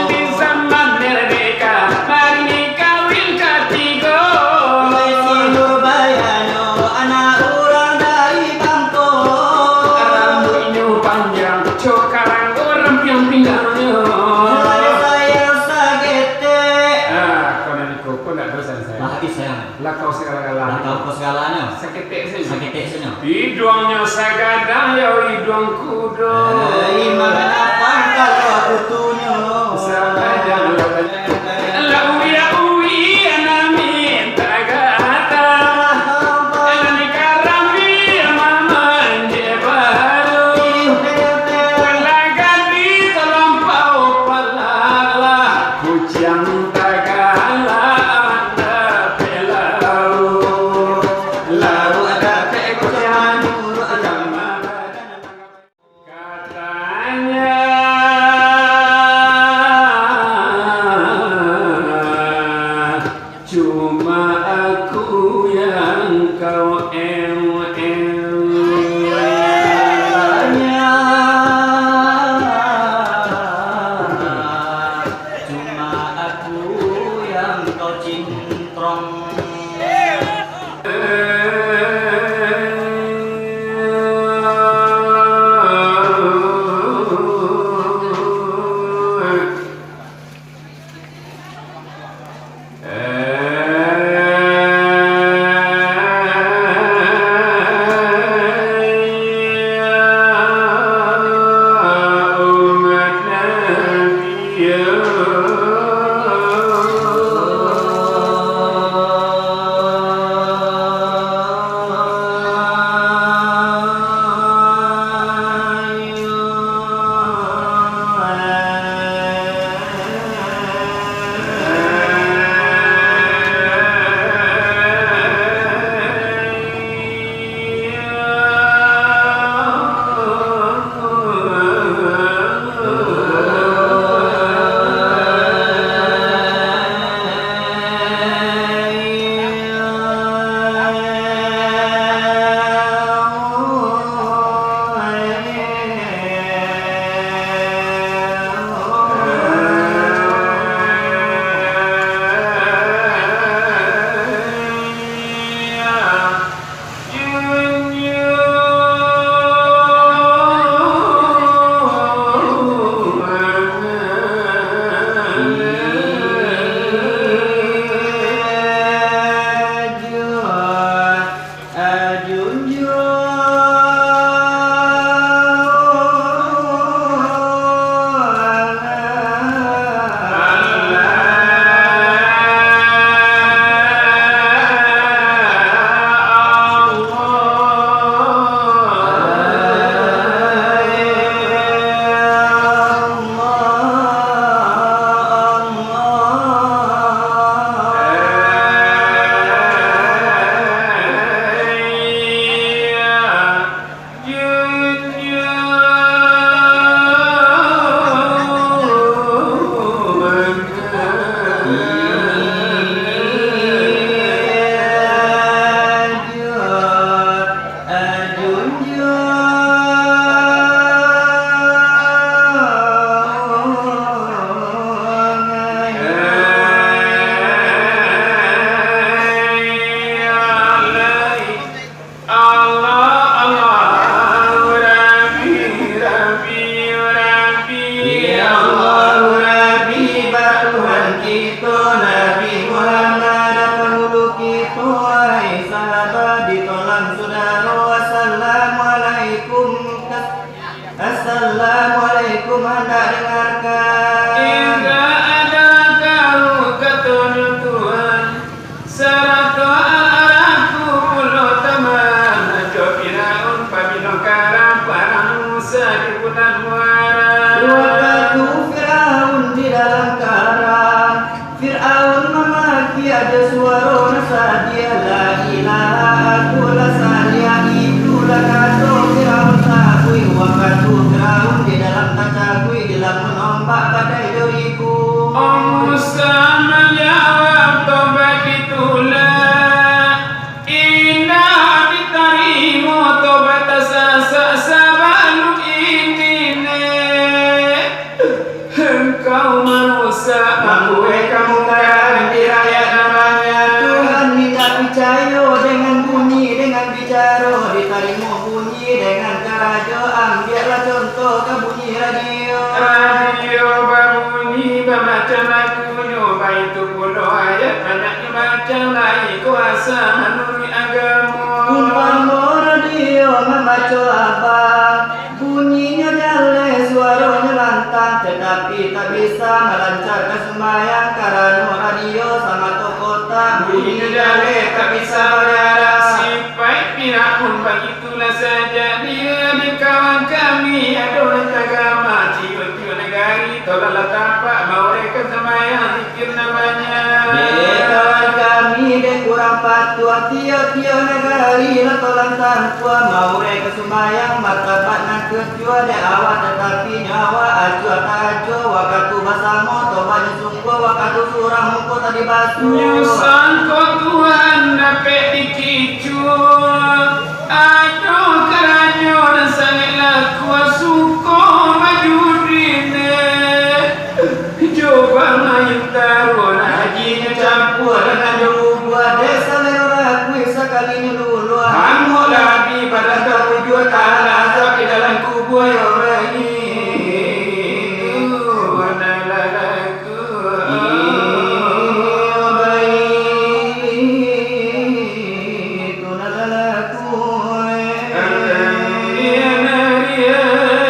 Di zaman merdeka mari kawin ketiga. Wesi Nurbayano anak orang dari Bangkok. Rambutnya panjang cokarang orang yang pinggangnya. Saya sagete. Kau nanti kau nak dosa saya. Bahagi saya. Lah kau segala-galanya. Kau segalanya. Sakit saya. Sagete sana. Hidungnya sagada ya hidung kuda. Mengapa kalau aku tunyo? Sagada la uya uya na minta gata. Elani karami mama baru. Pelagadi terlampau palala. Hujan tagala ada pelau. Lau ada pekocan agama. Katanya cuma aku yang kau Cuma aku yang kau cintrong. Assalamualaikum, hendak dengarkan. Jika ada kau ketentuan serta arahku pulau teman Jopiraun pabilo karam parang Musa di bulan muara. Waktu Fir'aun di dalam karang, Fir'aun memaki ada suara nasadia la ilaha aku la salia itulah kata Fir'aun takui. Waktu Fir'aun di dalam takui dalam menombak badai dariku. Musa menjawab tobat itulah indah diterima tobat sasa sabalu ini engkau kaum manusia mampu kamu kan diraya namanya Tuhan minta percaya dengan bunyi, dengan bicara, diterima bunyi dengan kerajo. Ambillah contoh ke bunyi radio. radio berbunyi bermacam lagu nyoba itu puluh ayat banyak dibaca lagi kuasa menurut agama Umpama radio membaca apa, bunyinya jelek, suaranya lantang, tetapi tak bisa melancarkan sembahyang karena radio sangat kota. bunyinya jelek tak bisa bereaksi baik pihak pun begitulah saja dia di kawan kami adonan agama jiwa-jiwa negari tolaklah tapak mau mereka sembahyang zikir namanya Kawan kami dek kurang patuh, tiap-tiap negari lah tolong tanpa mau mereka sembahyang martabat nak kecua dek awak tetapi nyawa ajua tajo wakatu basamo tobanya sungguh wakatu surah muka tadi basuh. nyusan kau Tuhan dapat dikicur aduh keranyo dan sangatlah kuasuko maju dine coba main taruh hajinya campur dengan Buat desa merah kui sekali nyelulu Hamulah di pada kewujud tanah tapi dalam kubur orang itu adalah lagu itu nalalaku Dia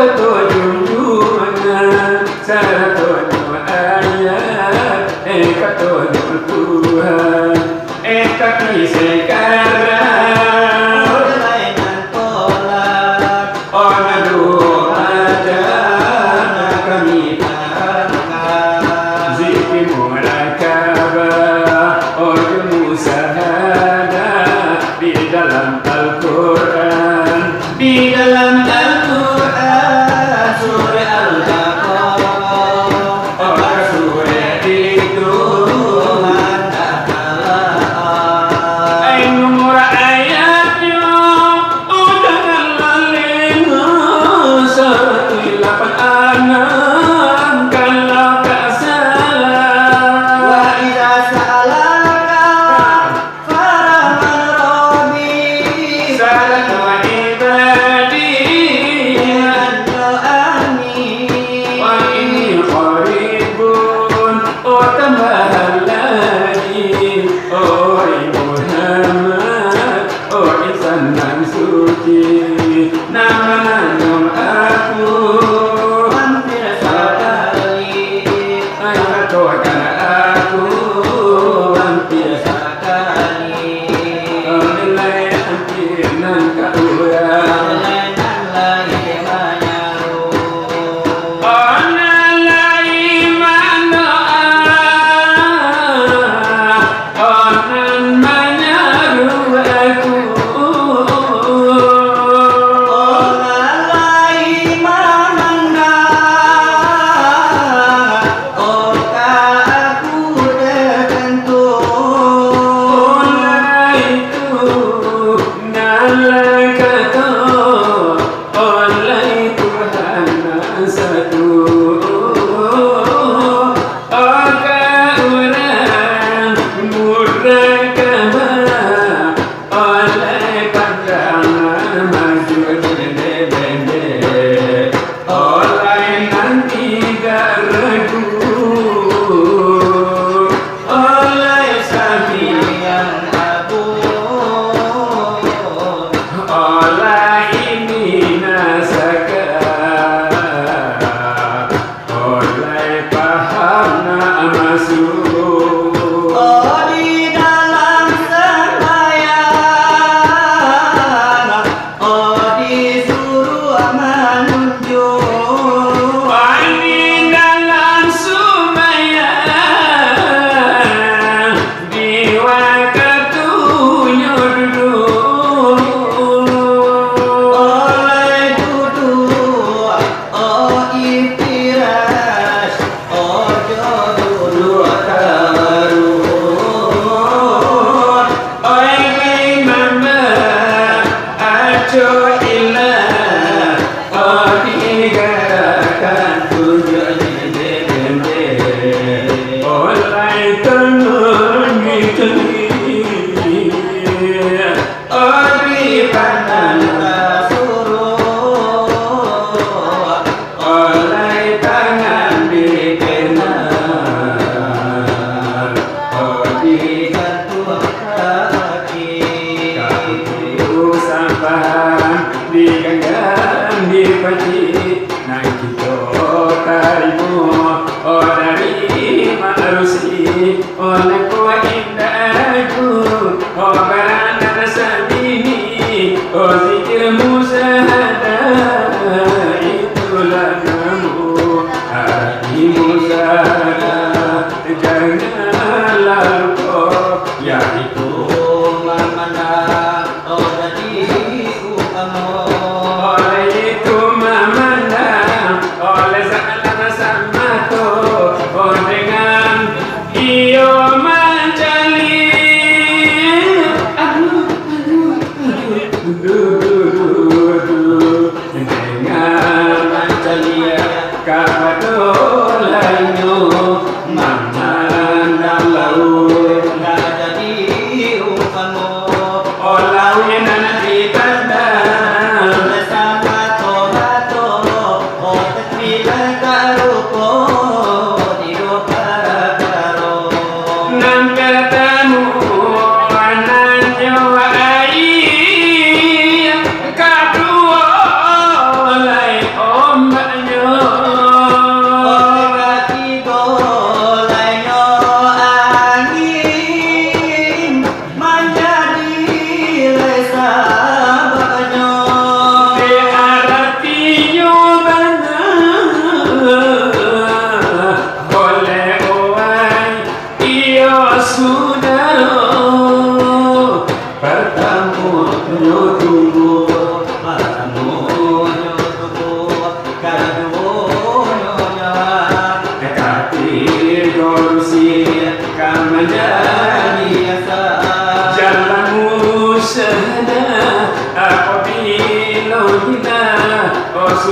ketujuh satu ayat ketujuh Tuhan kaki sekarang kelainan tolak ona doa dan kami zikir murakabah musyahadah di dalam Al-Quran di dalam Al-Quran surah Al-Baqarah surah itu Tuhan tak kalah nomor ayatnya udah lalenga 186 kalau tak salah wa idza sa'alaka farahman rabbi salat wa ibadi doani wa ini qaribun tambahan lagi Muhammad insan dan suci nama nama aku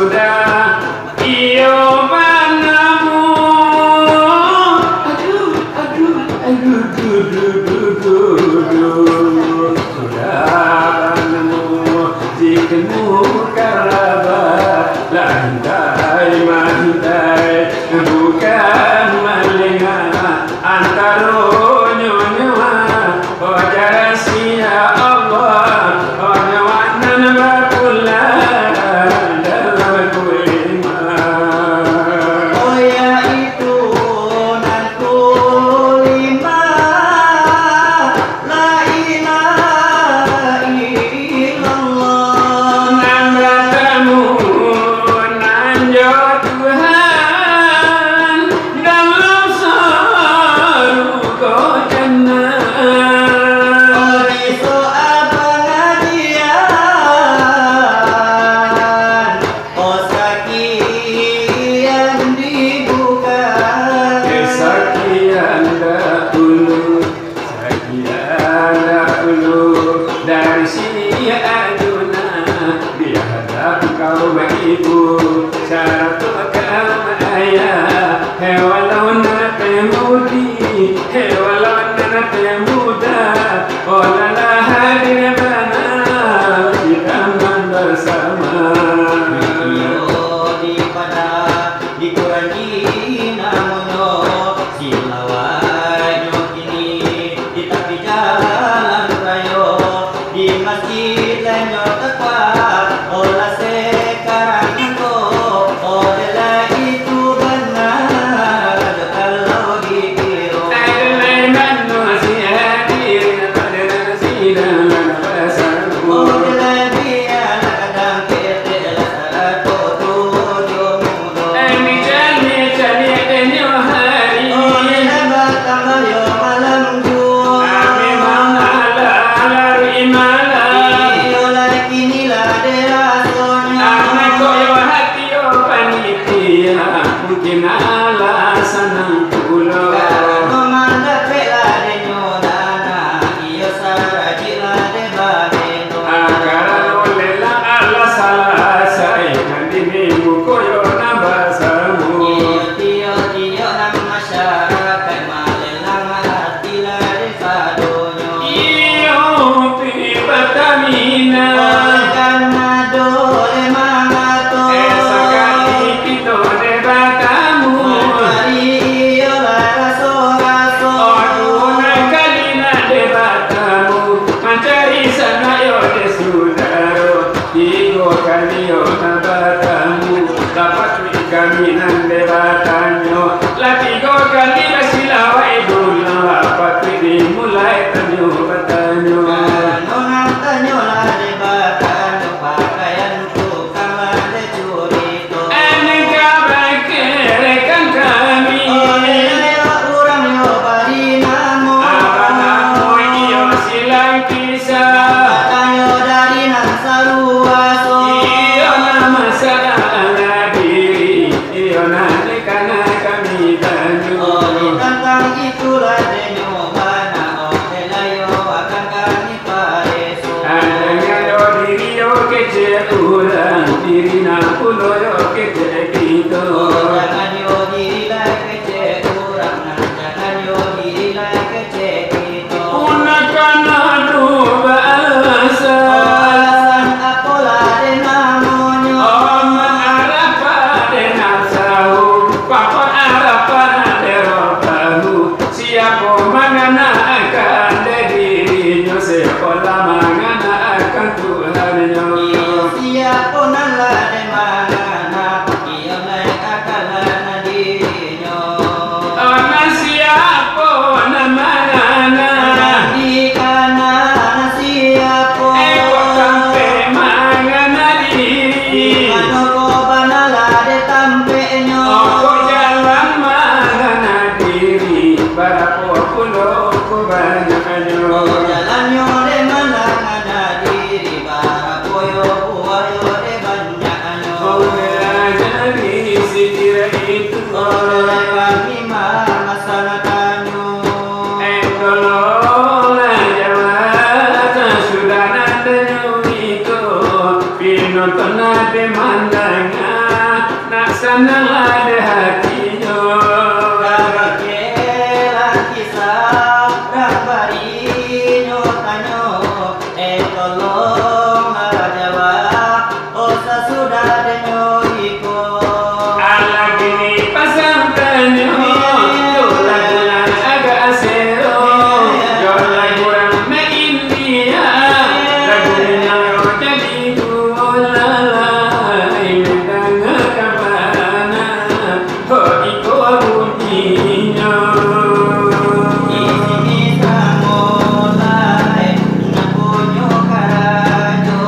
sudah iyo panamu. Aduh, sudah panamu jikemu karaba lantai mantai bukan malinga antaro nyonya wajar sia Allah onyawanan bakula dalam kulima. Oh ya itu nan kulima la ilaha illallah. Nan bertemu nan jo Tuhan dalam surga jannah. Oh di soal pengajian, oh sakian dibuka. Sekian dahulu dari si Arjuna di hadap kau ibu satu kau ayah hewalau nanti mudi hewalau nanti muda olalah hadir bana kita bersama. Di pada di Quran namunyo silawanyo kini di tepi jalan rayo di masjid lanyo tepat olah sekarang itu olah itu benar kalau dikira. Mungkin alasan pulau agar olela ala salah saya nanti koyo nabasamu. Iyo tiba tamina esakali kita debatamu. Oduna kalina debatamu mencari sana yo desudaro. Tigo kali yo nabatamu dapat kami nan debatanyo. Latigo kali basilawa idul dapat dimulai tanyo batanyo. Aneka bakerekan kami abang-abang iyo silang kisah. Iyo nama sadana diri iyo nanekana kami tanyo. Adanya yo diri yo kece urang diri na pulo yo kece kita. Unakana duba asa oman arapa denasahu pakon arapa derobahu siapa mangana akan dirinya sekolah mangana akan Tuhannya. Ona siapa namanya kok sampai mangana diri. Kok jalan mangana diri para pulau kebanyakannya. Jadi sikira itu Engkolola jawata sudah nada itu Pinonton nade mandangan senang ada hatinya. Kabakelan kisah Rabariño tanyo tolong jawab Osa sudah denyo iko Ala gini pasang tanyo Yola agak asero Yola kurang me India Lagunya yo jadi gulala Imedang kabana Ho iko bunyinya Isini samolai napunyo karajo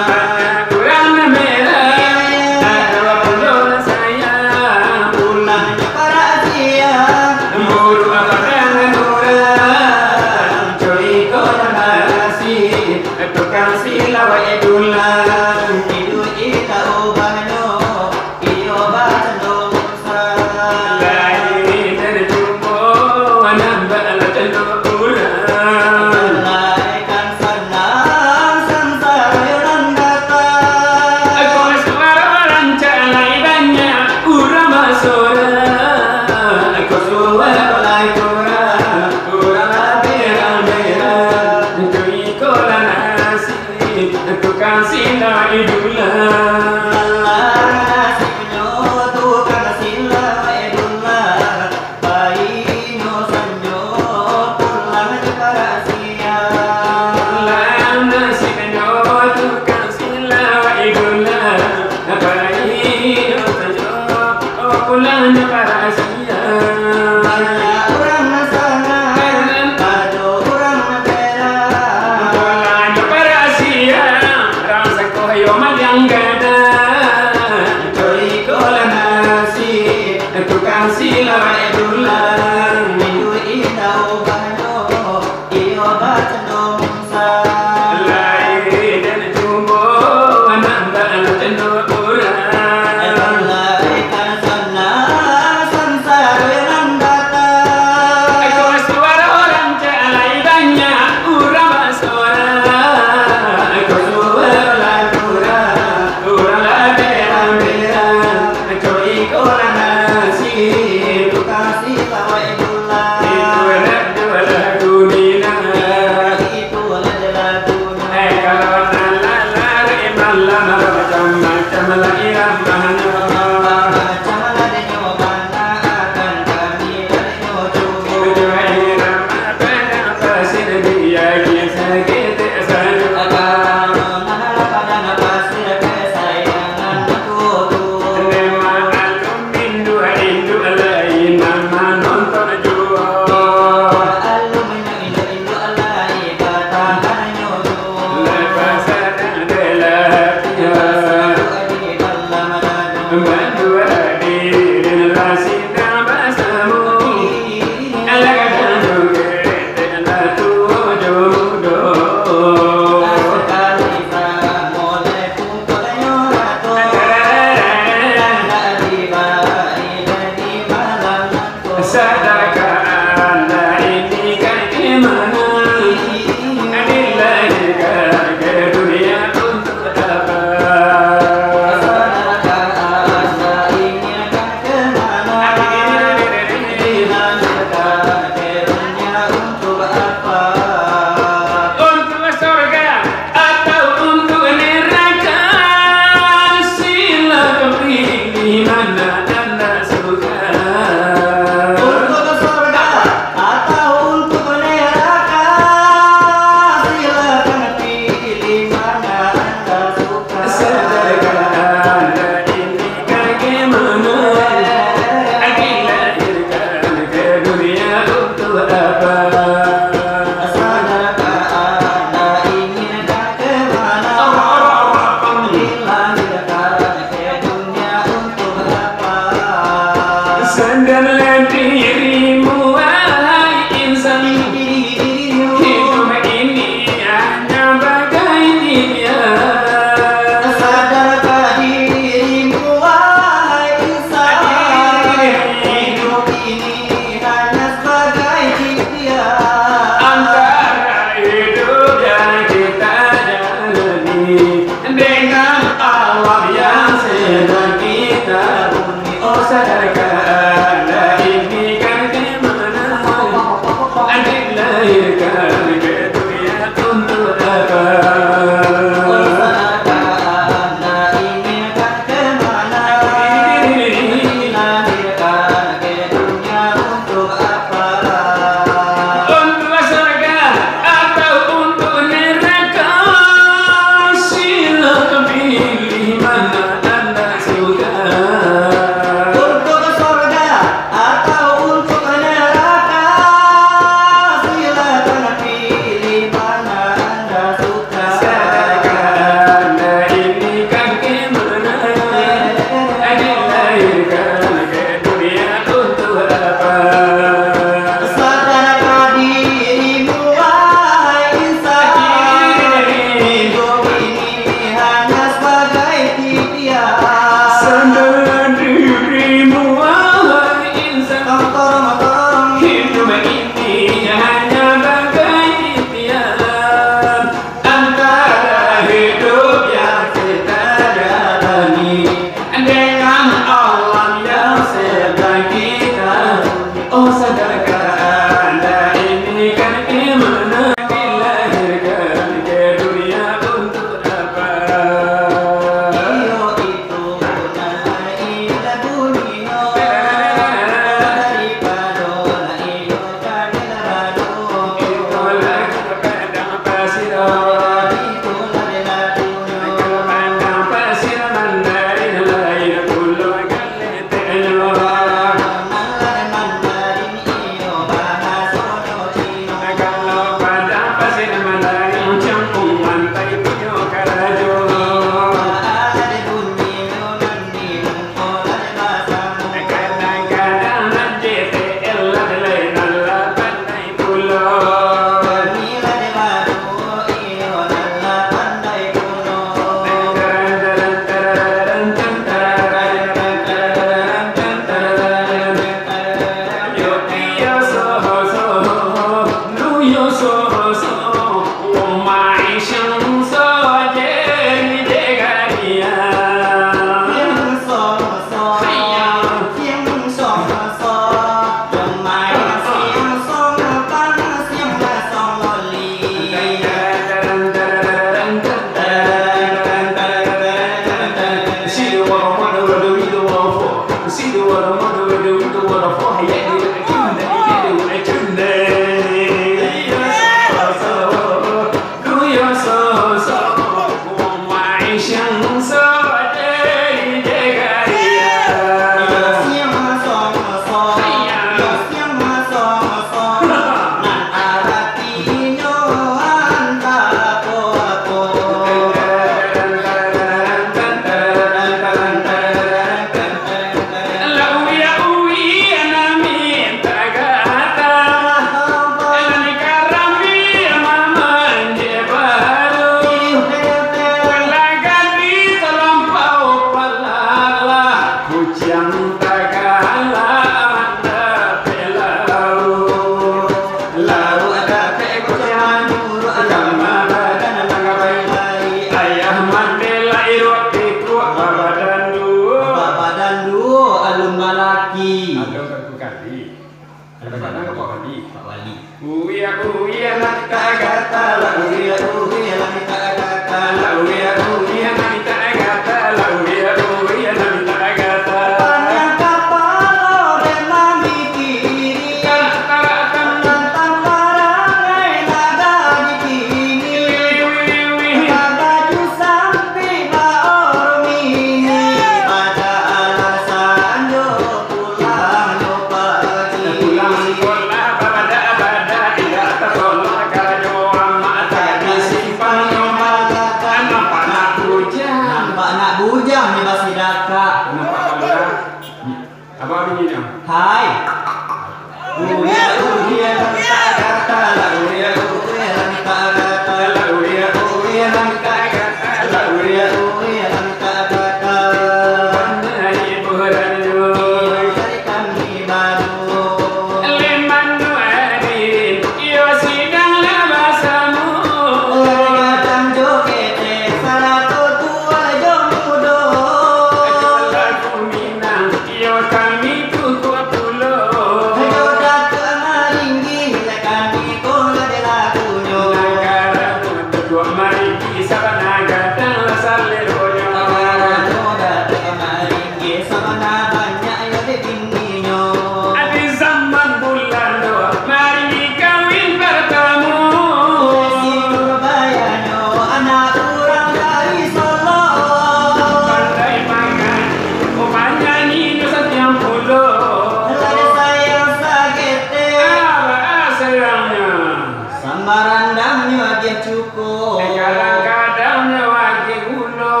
dia cukup. Kadang-kadang wagi ulo.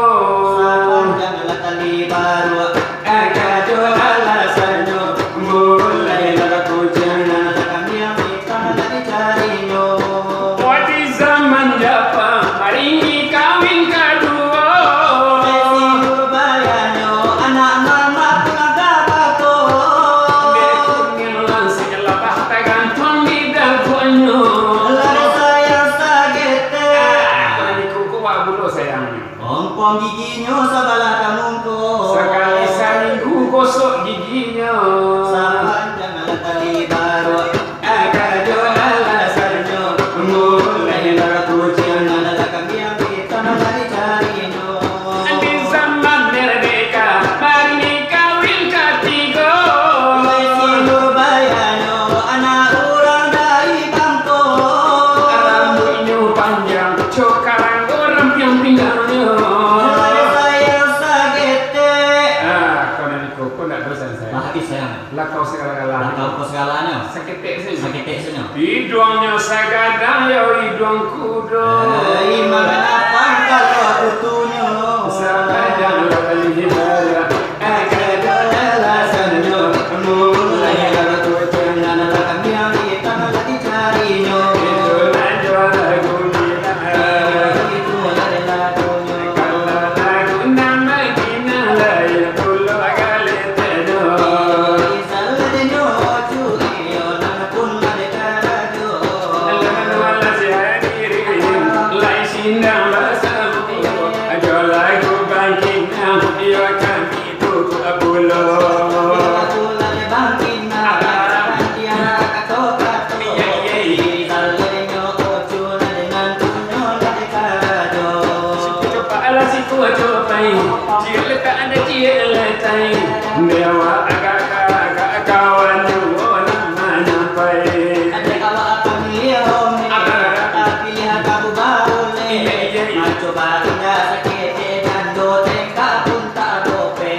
Sepanjang tali baru kado alasannya mulai laku jangan kami yang kita lagi carinya. Di zaman Jepang hari ini kawin kedua. Desi Urbayanya anak mama pengagapako. Dekungin langsung lepas tergantung di daguannya. Lari sayang sagete. Kalau di kuku wak bulu sayangnya. Pompong giginya sebelah kamungko. Sekali seminggu gosok giginya. Sepanjang tali baru kado alasannya mulai laku jangan kami yang kita lagi carinya. Di zaman merdeka hari ini kawin ketiga. Desi Urbayanya anak orang dari Bangkok. Rambutnya panjang, cokaran orang yang pinggangnya. Lari sayang sagete. Kau nanti kau nak bosan saya. Laki sayang. Lah kau segala-galanya. Tahu kau segalanya. Seketik saja. Sakit senyum. Hidungnya segadang ya hidung kuda. Mana apa kalau kutunya? Segadang kali hidayah. Kado alasannya mulai laku jangan kami yang kita lagi carinya. Itulah juara gulina. Itu lari lakunya. Kalau lagu nama Dina lain pulau kali teduh. Isalnya cuci orang pun lari kado. Wala siya diri, lai sindang basamu. Ajo lagu bangking na, iyo kami tutu abulo. Aku lari bangkin nak dia kato-kato. Isalnya cuci dengan tunyo lari kado. Coba ala si tua cobai, cile tak ada cile tay. Dewa agak kawan jual mana pai. Ada kawa akan lihat, tapi lihat kamu boleh. Coba indah sakit dan dotek pun tak dope.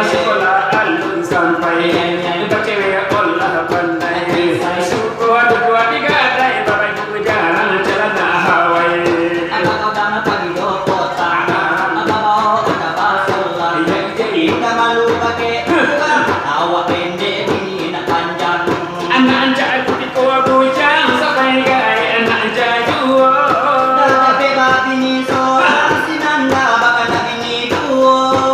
Sekolah alun sampai, baca olah pandai. Suku dua tiga dai, bapak ibu jarang celana Hawaii. Apa kau dah pagi do kota? Apa mau ada pasola? Udah malu pakai uang, awak pendek ini nak panjang. Anak anjak di kau bujang sampai gaya anak jaju. Tapi babi ni seorang sinanda bakal nak ini tuh.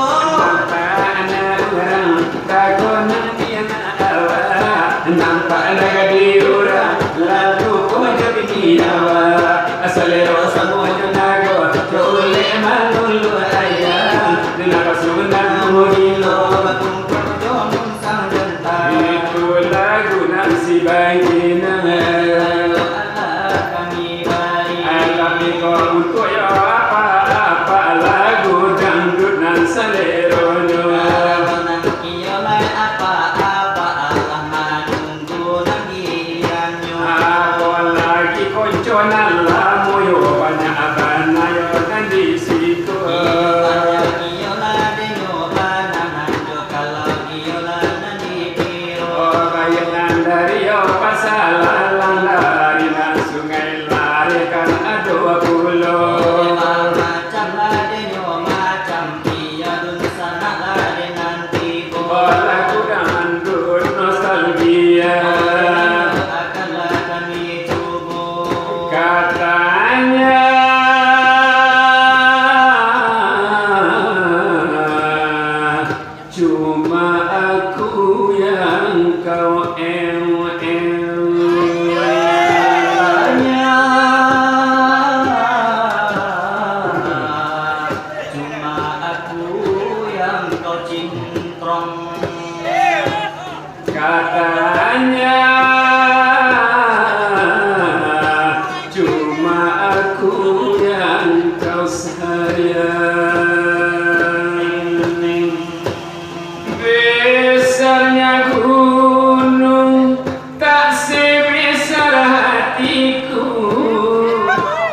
Anak orang takut nanti anak awak. Nampak naga di orang lalu kau jadi awak. Asalero semua naga boleh malu ayah. Kenapa sunang mudilo? Itu lagu nasi bangkina. Alami kau untuk ya apa lagu dangdut nan saleronya. Aku lagi konconan lamu yo banyak abana yo nan di situ. Oh bayangan dari yo pasalan lari nan sungai lari kan ada pulau. Oh lagu dangdut nostalgia. Katanya cuma aku yang kau Cuma aku yang kau cintrong. Katanya cuma aku yang kau sayang. Besarnya gunung tak sebesar hatiku.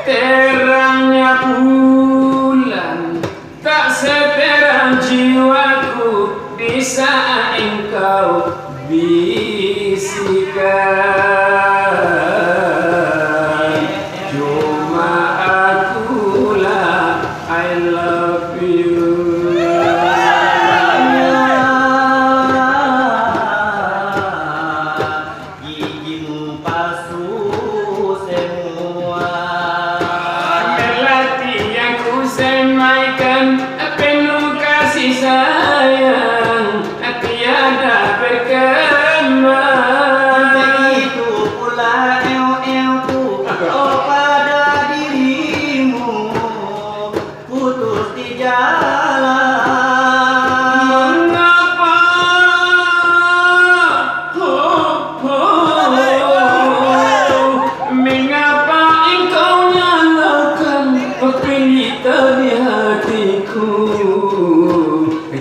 Terangnya bulan tak seterang jiwaku di saat engkau bisikan. Cuma love you. Gigimu palsu semua. Melati yang ku semaikan penuh kasih sayang, tiada berkembang. Begitu pula eo-eoku pada dirimu, putus di jalan. Mengapa? Mengapa engkau nyalakan pelita di hatiku?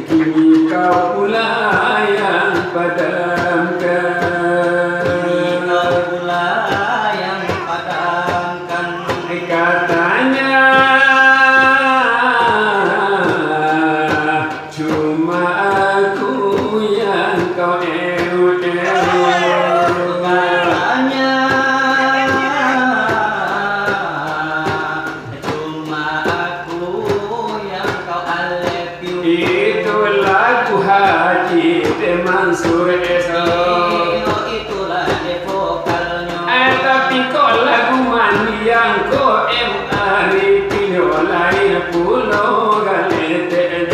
Kini kau pula yang padamkan. Kau pula yang padamkan. Katanya cuma aku yang kau Katanya cuma aku yang kau alep you. itu lagu Haji Mansur Eso. Itulah de vokalnya. Tapi kok lagu mandi yang kau arifin lain pulau galete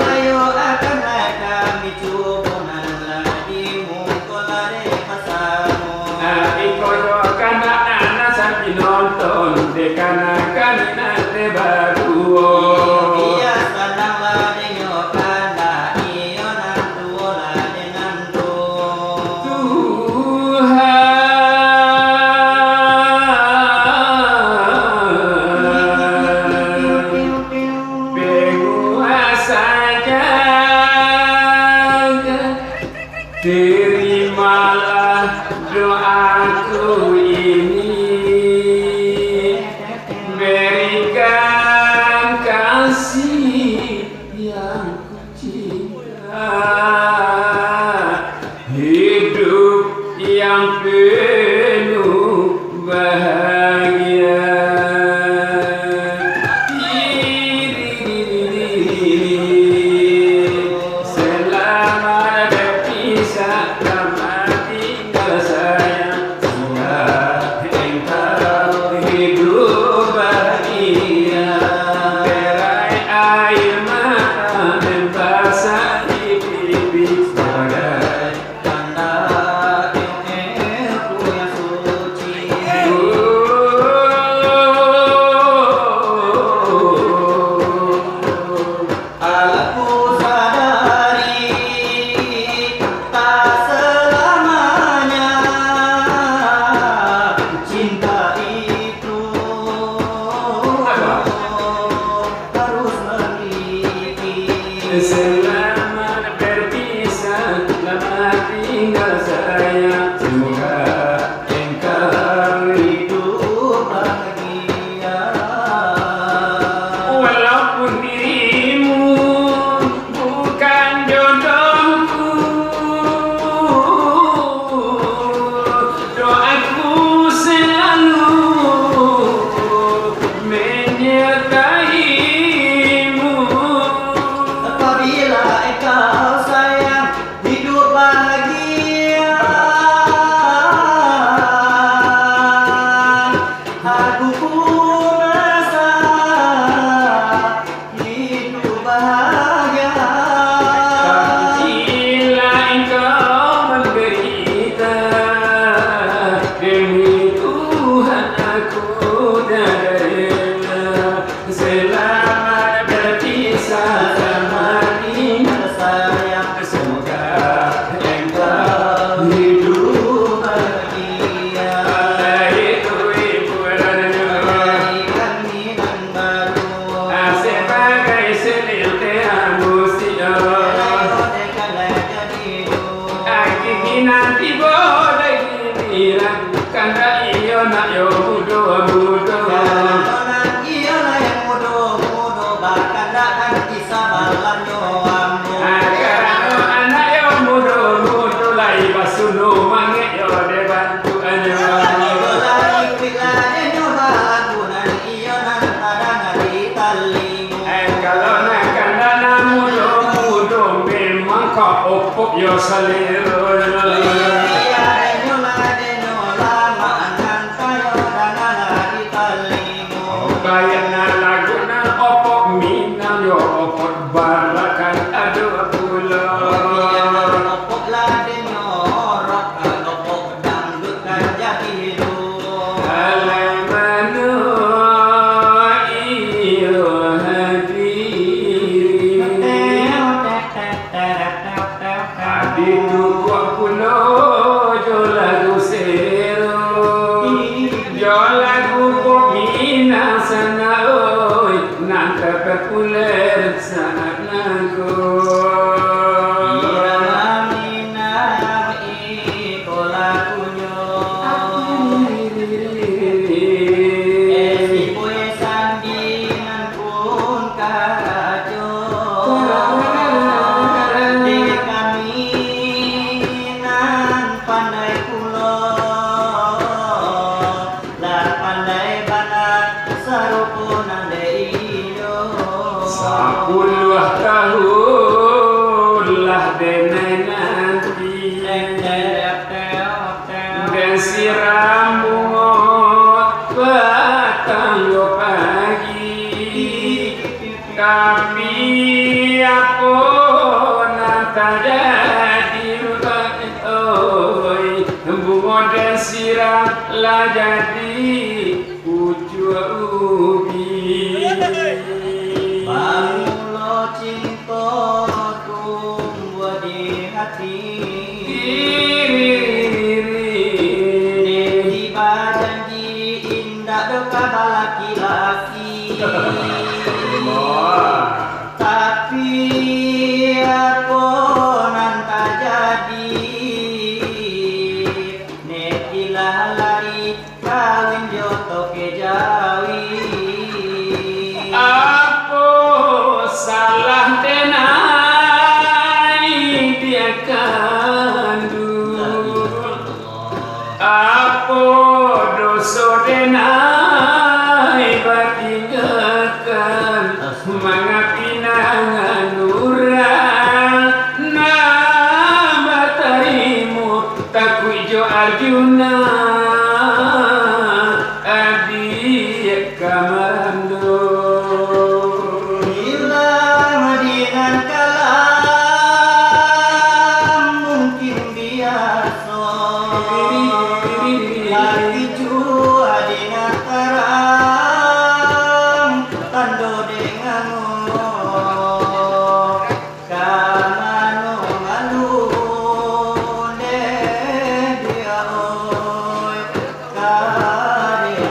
Ayo akan kami coba naladimu kolare pasamu. Iko kana anak sambil nonton dekanakan nanti baru. Biasa nang denyo kana iyo nantu la denantu. Tuhan penguasa jagat, terimalah doaku ini, berikan kasih yang ku cinta, hidup yang penuh bahagia. Selamat berpisah, selamat tinggal sayang, semoga engkau hidup bahagia. opok yo salero. Bayana laguna opok minang yo opok barakan adu pulo. Populer saat lagu rambut batang pagi kami aku nata jadi oi bungo dan sirang lah jadi ujua ubi Bangulo cinta tumbuh di hati laki-laki tapi aku nanta jadi nekilah lari kawin joto kejawi aku salah denai dia kandung aku dosa denai batingakan mengapinangan nurang nama tarimu tak ijo Arjuna adik kamando bila Madinah kalam mungkin biasa tapi jua dengan karam tando dengan kamano malu dia oi kare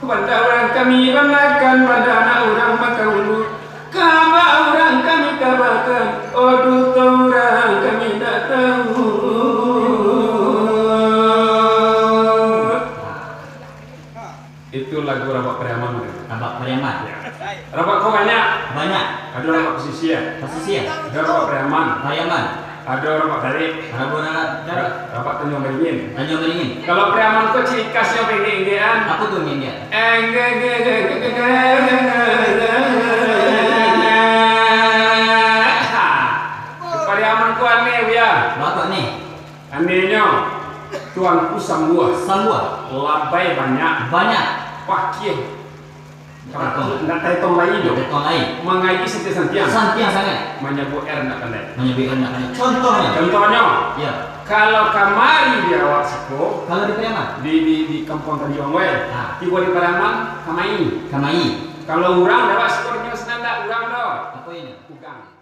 Banda orang kami banakan, banda anak orang makaulu. Kaba orang kami kabakan, odu orang kami tak tahu. Itu lagu Rabak Pariaman. Rabak Pariaman. Ya. Rabak kau banyak. Banyak. Ada Rabak Pesisir. Pesisir. Ada Rabak Pariaman. Pariaman. Ada Rabak Tarik. Rabak Tanjung Beringin. Tanjung Beringin. Kalau Pariaman kau ciri khasnya pengen-pengenan. Apa tuh dia? Pariaman kau aneh ya. Bapak nih. Anehnya tuanku Sambua. Sambua. Labai banyak. Banyak. Wakil. Nak taitong lain dong. Taitong lain. Mengaji setiap-setiap. Santiang sangat. Menyebut nak pandai. Menyebut nak pandai. Contohnya. Contohnya. Ya. Kalau kamari di awak siko. Kalau di Pariaman. Di kampung Tanjung Wel. Tiba di Pariaman kamai. Kamai. Kalau orang dapat skornya senanda orang dong. Apa ini? Bukan.